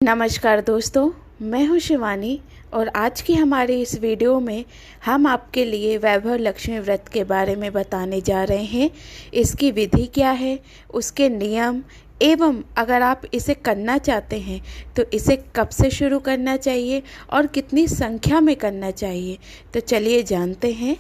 नमस्कार दोस्तों, मैं हूं शिवानी और आज की हमारी इस वीडियो में हम आपके लिए वैभव लक्ष्मी व्रत के बारे में बताने जा रहे हैं। इसकी विधि क्या है, उसके नियम एवं अगर आप इसे करना चाहते हैं तो इसे कब से शुरू करना चाहिए और कितनी संख्या में करना चाहिए। तो चलिए जानते हैं।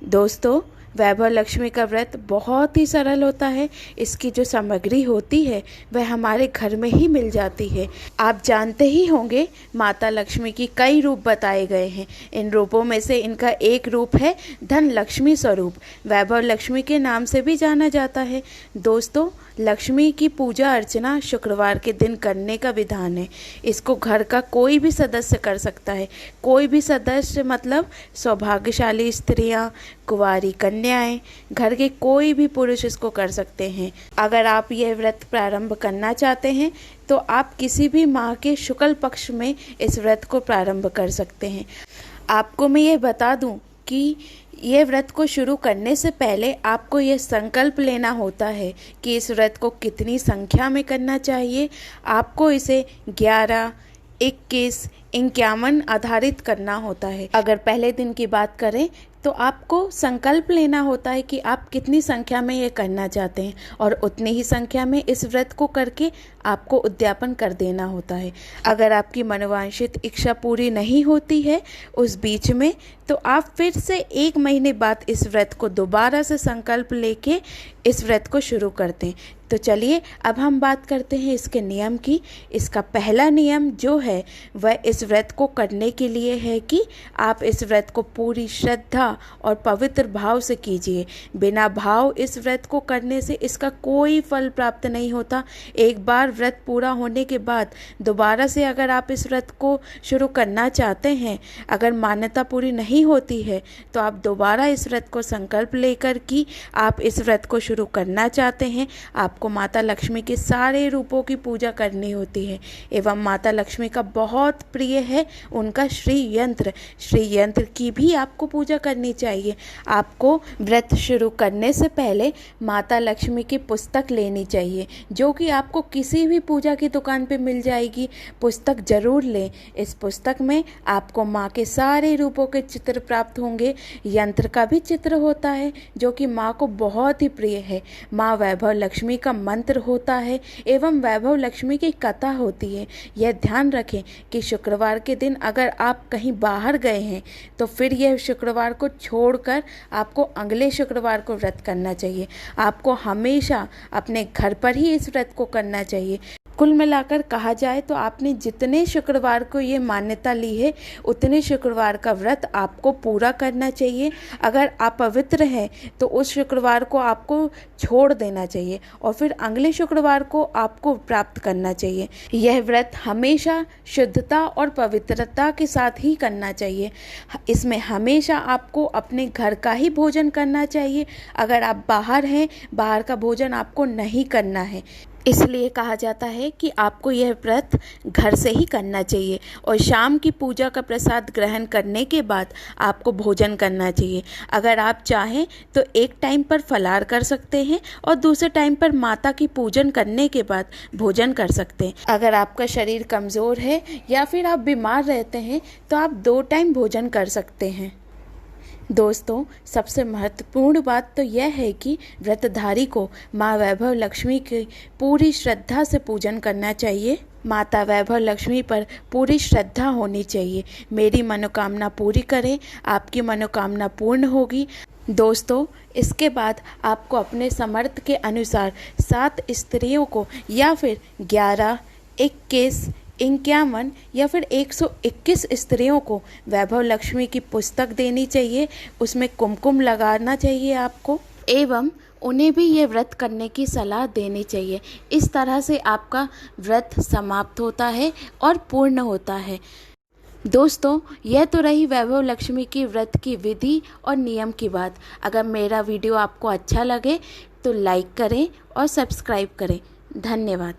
दोस्तों, वैभव लक्ष्मी का व्रत बहुत ही सरल होता है। इसकी जो सामग्री होती है वह हमारे घर में ही मिल जाती है। आप जानते ही होंगे माता लक्ष्मी की कई रूप बताए गए हैं। इन रूपों में से इनका एक रूप है धन लक्ष्मी स्वरूप, वैभव लक्ष्मी के नाम से भी जाना जाता है। दोस्तों, लक्ष्मी की पूजा अर्चना शुक्रवार के दिन करने का विधान है। इसको घर का कोई भी सदस्य कर सकता है। कोई भी सदस्य मतलब सौभाग्यशाली स्त्रियां, कुंवारी कन्याएं, घर के कोई भी पुरुष इसको कर सकते हैं। अगर आप यह व्रत प्रारंभ करना चाहते हैं तो आप किसी भी माह के शुक्ल पक्ष में इस व्रत को प्रारंभ कर सकते हैं। आपको मैं ये बता दूं कि ये व्रत को शुरू करने से पहले आपको ये संकल्प लेना होता है कि इस व्रत को कितनी संख्या में करना चाहिए। आपको इसे 11, 21, 51 आधारित करना होता है। अगर पहले दिन की बात करें तो आपको संकल्प लेना होता है कि आप कितनी संख्या में ये करना चाहते हैं और उतनी ही संख्या में इस व्रत को करके आपको उद्यापन कर देना होता है। अगर आपकी मनोवांछित इच्छा पूरी नहीं होती है उस बीच में, तो आप फिर से 1 महीने बाद इस व्रत को दोबारा से संकल्प लेके इस व्रत को शुरू करते हैं। तो चलिए अब हम बात करते हैं इसके नियम की। इसका पहला नियम जो है वह इस व्रत को करने के लिए है कि आप इस व्रत को पूरी श्रद्धा और पवित्र भाव से कीजिए। बिना भाव इस व्रत को करने से इसका कोई फल प्राप्त नहीं होता। एक बार व्रत पूरा होने के बाद दोबारा से अगर आप इस व्रत को शुरू करना चाहते हैं, अगर मान्यता पूरी नहीं होती है तो आप दोबारा इस व्रत को संकल्प लेकर कि आप इस व्रत को शुरू करना चाहते हैं। आपको माता लक्ष्मी के सारे रूपों की पूजा करनी होती है एवं माता लक्ष्मी का बहुत प्रिय है उनका श्री यंत्र की भी आपको पूजा करनी चाहिए। आपको व्रत शुरू करने से पहले माता लक्ष्मी की पुस्तक लेनी चाहिए, जो कि आपको किसी भी पूजा की दुकान पे मिल जाएगी। पुस्तक जरूर लें। इस पुस्तक में आपको माँ के सारे रूपों के चित्र प्राप्त होंगे। यंत्र का भी चित्र होता है जो कि माँ को बहुत ही प्रिय है। माँ वैभव लक्ष्मी का मंत्र होता है एवं वैभव लक्ष्मी की कथा होती है। यह ध्यान रखें कि शुक्रवार के दिन अगर आप कहीं बाहर गए हैं तो फिर यह शुक्रवार को छोड़कर आपको अगले शुक्रवार को व्रत करना चाहिए। आपको हमेशा अपने घर पर ही इस व्रत को करना चाहिए। कुल मिलाकर कहा जाए तो आपने जितने शुक्रवार को ये मान्यता ली है उतने शुक्रवार का व्रत आपको पूरा करना चाहिए। अगर आप पवित्र हैं तो उस शुक्रवार को आपको छोड़ देना चाहिए और फिर अगले शुक्रवार को आपको प्राप्त करना चाहिए। यह व्रत हमेशा शुद्धता और पवित्रता के साथ ही करना चाहिए। इसमें हमेशा आपको अपने घर का ही भोजन करना चाहिए। अगर आप बाहर हैं, बाहर का भोजन आपको नहीं करना है। इसलिए कहा जाता है कि आपको यह व्रत घर से ही करना चाहिए और शाम की पूजा का प्रसाद ग्रहण करने के बाद आपको भोजन करना चाहिए। अगर आप चाहें तो एक टाइम पर फलाहार कर सकते हैं और दूसरे टाइम पर माता की पूजन करने के बाद भोजन कर सकते हैं। अगर आपका शरीर कमज़ोर है या फिर आप बीमार रहते हैं तो आप 2 टाइम भोजन कर सकते हैं। दोस्तों, सबसे महत्वपूर्ण बात तो यह है कि व्रतधारी को माँ वैभव लक्ष्मी की पूरी श्रद्धा से पूजन करना चाहिए। माता वैभव लक्ष्मी पर पूरी श्रद्धा होनी चाहिए। मेरी मनोकामना पूरी करें, आपकी मनोकामना पूर्ण होगी। दोस्तों, इसके बाद आपको अपने सामर्थ्य के अनुसार 7 स्त्रियों को या फिर 11, 21, 51 या फिर 121 स्त्रियों को वैभव लक्ष्मी की पुस्तक देनी चाहिए। उसमें कुमकुम लगाना चाहिए आपको एवं उन्हें भी ये व्रत करने की सलाह देनी चाहिए। इस तरह से आपका व्रत समाप्त होता है और पूर्ण होता है। दोस्तों, यह तो रही वैभव लक्ष्मी की व्रत की विधि और नियम की बात। अगर मेरा वीडियो आपको अच्छा लगे तो लाइक करें और सब्सक्राइब करें। धन्यवाद।